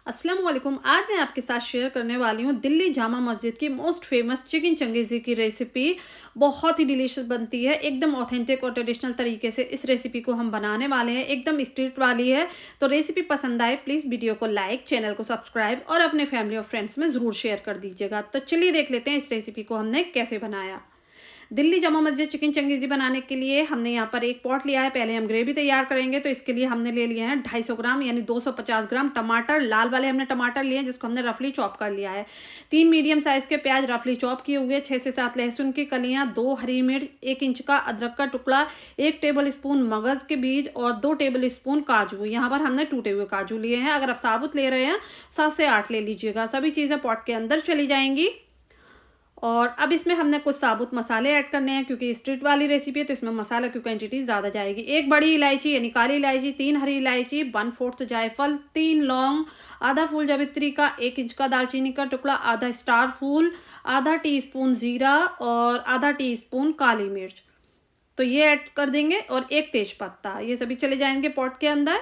अस्सलाम वालेकुम। आज मैं आपके साथ शेयर करने वाली हूँ दिल्ली जामा मस्जिद की मोस्ट फेमस चिकन चंगेज़ी की रेसिपी। बहुत ही डिलीशियस बनती है, एकदम ऑथेंटिक और ट्रेडिशनल तरीके से इस रेसिपी को हम बनाने वाले हैं, एकदम स्ट्रीट वाली है। तो रेसिपी पसंद आए प्लीज़ वीडियो को लाइक, चैनल को सब्सक्राइब और अपने फैमिली और फ्रेंड्स में ज़रूर शेयर कर दीजिएगा। तो चलिए देख लेते हैं इस रेसिपी को हमने कैसे बनाया। दिल्ली जामा मस्जिद चिकन चंगेज़ी बनाने के लिए हमने यहाँ पर एक पॉट लिया है। पहले हम ग्रेवी तैयार करेंगे, तो इसके लिए हमने ले लिए हैं 250 ग्राम यानी 250 ग्राम टमाटर। लाल वाले हमने टमाटर लिए हैं जिसको हमने रफली चॉप कर लिया है। 3 मीडियम साइज़ के प्याज रफली चॉप किए हुए, 6 से 7 लहसुन की कलियाँ, 2 हरी मिर्च, 1 इंच का अदरक का टुकड़ा, 1 टेबल स्पून मगज़ के बीज और 2 टेबल स्पून काजू। यहाँ पर हमने टूटे हुए काजू लिए हैं। अगर आप साबुत ले रहे हैं 7 से 8 ले लीजिएगा। सभी चीज़ें पॉट के अंदर चली जाएंगी। और अब इसमें हमने कुछ साबुत मसाले ऐड करने हैं, क्योंकि स्ट्रीट वाली रेसिपी है तो इसमें मसाला की क्वांटिटी ज़्यादा जाएगी। 1 बड़ी इलायची यानी काली इलायची, 3 हरी इलायची, 1/4 जायफल, 3 लौंग, आधा फूल जावित्री का, 1 इंच का दालचीनी का टुकड़ा, आधा स्टार फूल, आधा टीस्पून जीरा और आधा टीस्पून काली मिर्च। तो ये ऐड कर देंगे और 1 तेज पत्ता। ये सभी चले जाएंगे पॉट के अंदर।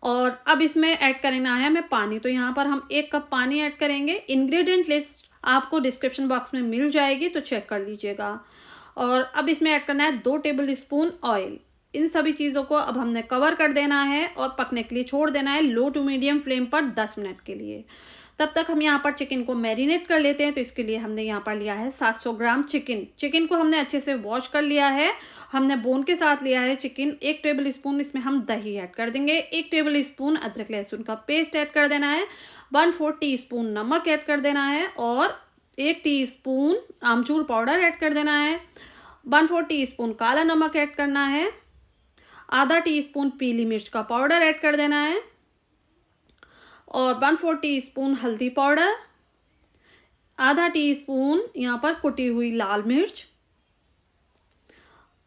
और अब इसमें ऐड करना है हमें पानी। तो यहाँ पर हम 1 कप पानी ऐड करेंगे। इंग्रेडिएंट लिस्ट आपको डिस्क्रिप्शन बॉक्स में मिल जाएगी, तो चेक कर लीजिएगा। और अब इसमें ऐड करना है 2 टेबल स्पून ऑयल। इन सभी चीज़ों को अब हमने कवर कर देना है और पकने के लिए छोड़ देना है लो टू मीडियम फ्लेम पर 10 मिनट के लिए। तब तक हम यहाँ पर चिकन को मैरिनेट कर लेते हैं। तो इसके लिए हमने यहाँ पर लिया है 700 ग्राम चिकन। चिकन को हमने अच्छे से वॉश कर लिया है। हमने बोन के साथ लिया है चिकन। 1 टेबल स्पून इसमें हम दही ऐड कर देंगे। 1 टेबल स्पून अदरक लहसुन का पेस्ट ऐड कर देना है। 1/4 टीस्पून नमक ऐड कर देना है और 1 टीस्पून आमचूर पाउडर ऐड कर देना है। 1/4 टीस्पून काला नमक ऐड करना है। आधा टीस्पून पीली मिर्च का पाउडर ऐड कर देना है और 1/4 टीस्पून हल्दी पाउडर, आधा टीस्पून यहाँ पर कुटी हुई लाल मिर्च,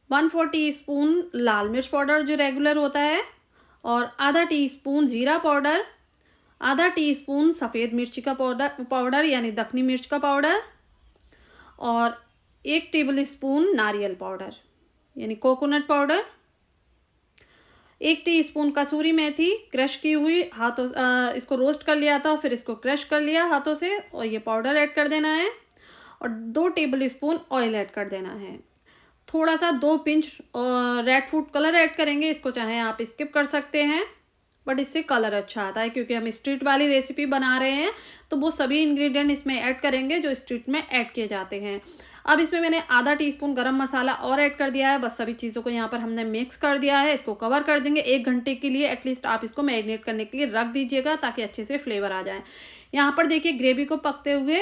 1/4 टीस्पून लाल मिर्च पाउडर जो रेगुलर होता है और आधा टीस्पून जीरा पाउडर, आधा टीस्पून सफ़ेद मिर्ची का पाउडर यानी दखनी मिर्च का पाउडर और 1 टेबल स्पून नारियल पाउडर यानी कोकोनट पाउडर, 1 टीस्पून कसूरी मेथी क्रश की हुई, हाथों इसको रोस्ट कर लिया था फिर इसको क्रश कर लिया हाथों से और ये पाउडर ऐड कर देना है और 2 टेबल स्पून ऑयल ऐड कर देना है। थोड़ा सा 2 pinch red food colour add करेंगे। इसको चाहे आप स्किप कर सकते हैं, बट इससे कलर अच्छा आता है। क्योंकि हम स्ट्रीट वाली रेसिपी बना रहे हैं तो वो सभी इंग्रेडिएंट इसमें ऐड करेंगे जो स्ट्रीट में ऐड किए जाते हैं। अब इसमें मैंने आधा टीस्पून गरम मसाला और ऐड कर दिया है। बस सभी चीज़ों को यहाँ पर हमने मिक्स कर दिया है। इसको कवर कर देंगे 1 घंटे के लिए। एटलीस्ट आप इसको मैरिनेट करने के लिए रख दीजिएगा ताकि अच्छे से फ्लेवर आ जाए। यहाँ पर देखिए ग्रेवी को पकते हुए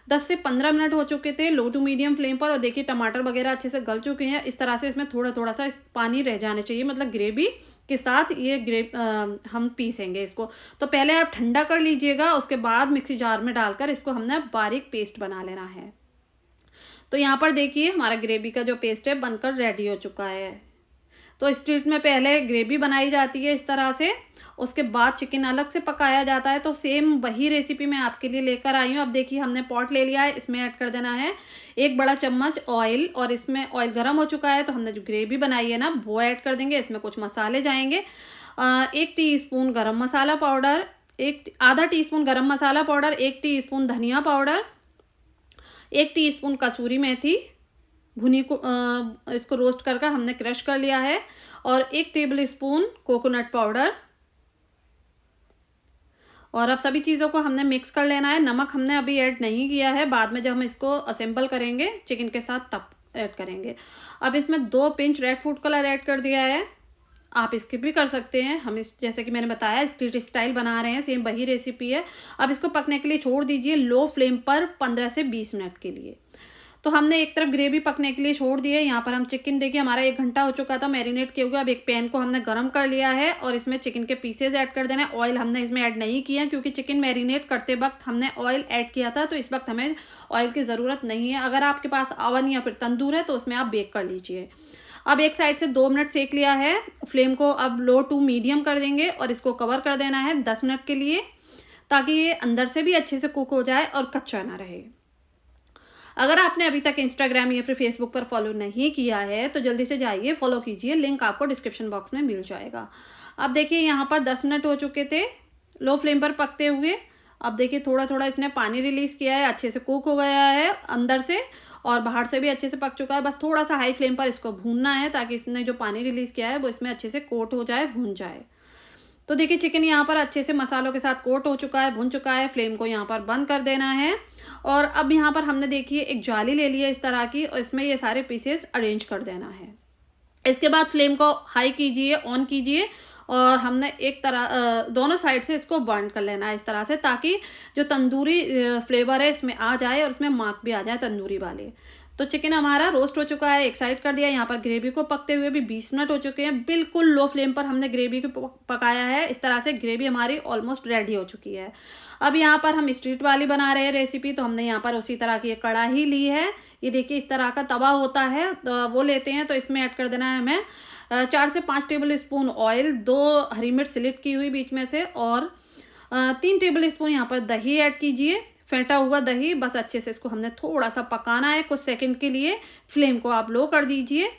10 से 15 मिनट हो चुके थे लो टू मीडियम फ्लेम पर। और देखिए टमाटर वगैरह अच्छे से गल चुके हैं। इस तरह से इसमें थोड़ा थोड़ा सा पानी रह जाना चाहिए, मतलब ग्रेवी के साथ ये हम पीसेंगे इसको। तो पहले आप ठंडा कर लीजिएगा, उसके बाद मिक्सी जार में डालकर इसको हमने बारीक पेस्ट बना लेना है। तो यहाँ पर देखिए हमारा ग्रेवी का जो पेस्ट है बनकर रेडी हो चुका है। तो स्ट्रीट में पहले ग्रेवी बनाई जाती है इस तरह से, उसके बाद चिकन अलग से पकाया जाता है। तो सेम वही रेसिपी मैं आपके लिए लेकर आई हूँ। अब देखिए हमने पॉट ले लिया है, इसमें ऐड कर देना है 1 बड़ा चम्मच ऑयल और इसमें ऑयल गर्म हो चुका है तो हमने जो ग्रेवी बनाई है ना वो ऐड कर देंगे। इसमें कुछ मसाले जाएंगे। 1 टीस्पून गरम मसाला पाउडर, आधा टीस्पून गरम मसाला पाउडर, 1 टीस्पून धनिया पाउडर, 1 टीस्पून कसूरी मेथी भुनी को इसको रोस्ट कर हमने क्रश कर लिया है और 1 टेबल स्पून कोकोनट पाउडर। और अब सभी चीज़ों को हमने मिक्स कर लेना है। नमक हमने अभी ऐड नहीं किया है, बाद में जब हम इसको असेंबल करेंगे चिकन के साथ तब ऐड करेंगे। अब इसमें 2 pinch red food colour add कर दिया है। आप स्किप भी कर सकते हैं। हम इस जैसे कि मैंने बताया स्ट्रीट स्टाइल बना रहे हैं, सेम वही रेसिपी है। अब इसको पकने के लिए छोड़ दीजिए लो फ्लेम पर 15 से 20 मिनट के लिए। तो हमने एक तरफ ग्रेवी पकने के लिए छोड़ दी है। यहाँ पर हम चिकन देखिए हमारा 1 घंटा हो चुका था मैरिनेट किए हुए। अब एक पैन को हमने गर्म कर लिया है और इसमें चिकन के पीसेज ऐड कर देना है। ऑयल हमने इसमें ऐड नहीं किया क्योंकि चिकन मैरिनेट करते वक्त हमने ऑयल ऐड किया था, तो इस वक्त हमें ऑयल की ज़रूरत नहीं है। अगर आपके पास ओवन या फिर तंदूर है तो उसमें आप बेक कर लीजिए। अब एक साइड से 2 मिनट सेक लिया है। फ्लेम को अब लो टू मीडियम कर देंगे और इसको कवर कर देना है 10 मिनट के लिए, ताकि ये अंदर से भी अच्छे से कुक हो जाए और कच्चा ना रहे। अगर आपने अभी तक इंस्टाग्राम या फिर फेसबुक पर फॉलो नहीं किया है तो जल्दी से जाइए फॉलो कीजिए, लिंक आपको डिस्क्रिप्शन बॉक्स में मिल जाएगा। अब देखिए यहाँ पर 10 मिनट हो चुके थे लो फ्लेम पर पकते हुए। अब देखिए थोड़ा थोड़ा इसने पानी रिलीज़ किया है, अच्छे से कुक हो गया है अंदर से और बाहर से भी अच्छे से पक चुका है। बस थोड़ा सा हाई फ्लेम पर इसको भूनना है ताकि इसने जो पानी रिलीज़ किया है वो इसमें अच्छे से कोट हो जाए, भून जाए। तो देखिए चिकन यहाँ पर अच्छे से मसालों के साथ कोट हो चुका है, भुन चुका है। फ्लेम को यहाँ पर बंद कर देना है और अब यहाँ पर हमने देखिए एक जाली ले ली है इस तरह की और इसमें ये सारे पीसेस अरेंज कर देना है। इसके बाद फ्लेम को हाई कीजिए, ऑन कीजिए और हमने एक तरह दोनों साइड से इसको बर्न कर लेना है इस तरह से, ताकि जो तंदूरी फ्लेवर है इसमें आ जाए और इसमें मार्क भी आ जाए तंदूरी वाले। तो चिकन हमारा रोस्ट हो चुका है, एक साइड कर दिया। यहाँ पर ग्रेवी को पकते हुए भी 20 मिनट हो चुके हैं। बिल्कुल लो फ्लेम पर हमने ग्रेवी को पकाया है। इस तरह से ग्रेवी हमारी ऑलमोस्ट रेडी हो चुकी है। अब यहाँ पर हम स्ट्रीट वाली बना रहे हैं रेसिपी, तो हमने यहाँ पर उसी तरह की एक कढ़ाई ली है। ये देखिए इस तरह का तवा होता है, तो वो लेते हैं। तो इसमें ऐड कर देना है हमें 4 से 5 टेबल स्पून ऑयल, 2 हरी मिर्च स्लिट की हुई बीच में से और 3 टेबल स्पून यहाँ पर दही ऐड कीजिए, फेंटा हुआ दही। बस अच्छे से इसको हमने थोड़ा सा पकाना है कुछ सेकंड के लिए। फ्लेम को आप लो कर दीजिए।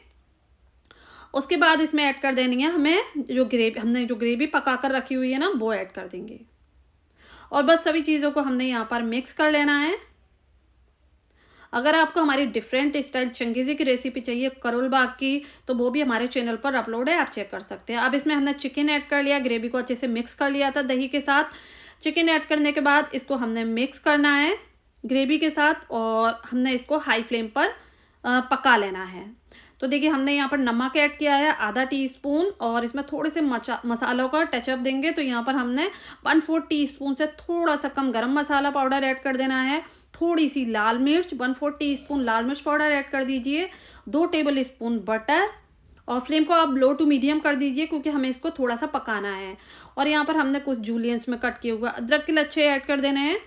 उसके बाद इसमें ऐड कर देनी है हमें हमने जो ग्रेवी पका कर रखी हुई है ना, वो ऐड कर देंगे और बस सभी चीज़ों को हमने यहाँ पर मिक्स कर लेना है। अगर आपको हमारी डिफरेंट स्टाइल चंगेज़ी की रेसिपी चाहिए करोल बाग की, तो वो भी हमारे चैनल पर अपलोड है, आप चेक कर सकते हैं। अब इसमें हमने चिकन ऐड कर लिया, ग्रेवी को अच्छे से मिक्स कर लिया था दही के साथ। चिकन ऐड करने के बाद इसको हमने मिक्स करना है ग्रेवी के साथ और हमने इसको हाई फ्लेम पर पका लेना है। तो देखिए हमने यहाँ पर नमक ऐड किया है आधा टीस्पून और इसमें थोड़े से मसालों का टचअप देंगे। तो यहाँ पर हमने 1/4 टीस्पून से थोड़ा सा कम गरम मसाला पाउडर ऐड कर देना है। थोड़ी सी लाल मिर्च, 1/4 टीस्पून लाल मिर्च पाउडर ऐड कर दीजिए। 2 टेबल स्पून बटर और फ्लेम को आप लो टू मीडियम कर दीजिए क्योंकि हमें इसको थोड़ा सा पकाना है। और यहाँ पर हमने कुछ जूलियंस में कट किए हुआ अदरक के लच्छे ऐड कर देने हैं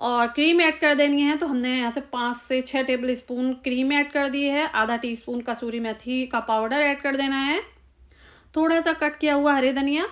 और क्रीम ऐड कर देनी है। तो हमने यहाँ से 5 से 6 टेबल स्पून क्रीम ऐड कर दी है। आधा टीस्पून कसूरी मेथी का पाउडर ऐड कर देना है। थोड़ा सा कट किया हुआ हरे धनिया।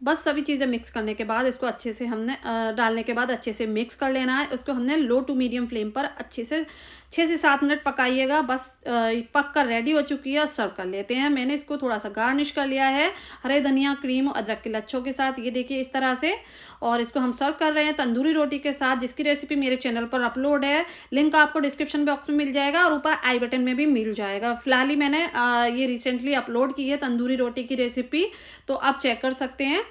बस सभी चीज़ें मिक्स करने के बाद इसको अच्छे से हमने डालने के बाद अच्छे से मिक्स कर लेना है। उसको हमने लो टू मीडियम फ्लेम पर अच्छे से 6 से 7 मिनट पकाइएगा। बस पक कर रेडी हो चुकी है और सर्व कर लेते हैं। मैंने इसको थोड़ा सा गार्निश कर लिया है हरे धनिया, क्रीम और अदरक के लच्छों के साथ, ये देखिए इस तरह से। और इसको हम सर्व कर रहे हैं तंदूरी रोटी के साथ, जिसकी रेसिपी मेरे चैनल पर अपलोड है। लिंक आपको डिस्क्रिप्शन बॉक्स में मिल जाएगा और ऊपर आई बटन में भी मिल जाएगा। फिलहाल ही मैंने ये रिसेंटली अपलोड की है तंदूरी रोटी की रेसिपी, तो आप चेक कर सकते हैं।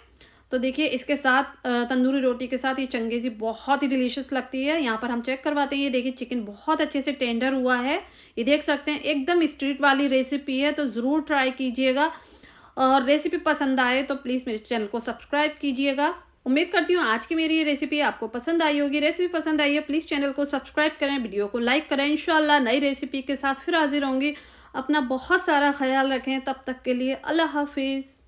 तो देखिए इसके साथ तंदूरी रोटी के साथ ये चंगेज़ी बहुत ही डिलीशियस लगती है। यहाँ पर हम चेक करवाते हैं। ये देखिए चिकन बहुत अच्छे से टेंडर हुआ है, ये देख सकते हैं। एकदम स्ट्रीट वाली रेसिपी है, तो ज़रूर ट्राई कीजिएगा। और रेसिपी पसंद आए तो प्लीज़ मेरे चैनल को सब्सक्राइब कीजिएगा। उम्मीद करती हूँ आज की मेरी ये रेसिपी आपको पसंद आई होगी। रेसिपी पसंद आई है प्लीज़ चैनल को सब्सक्राइब करें, वीडियो को लाइक करें। इंशाल्लाह नई रेसिपी के साथ फिर हाजिर होंगी। अपना बहुत सारा ख्याल रखें। तब तक के लिए अल्लाह हाफिज़।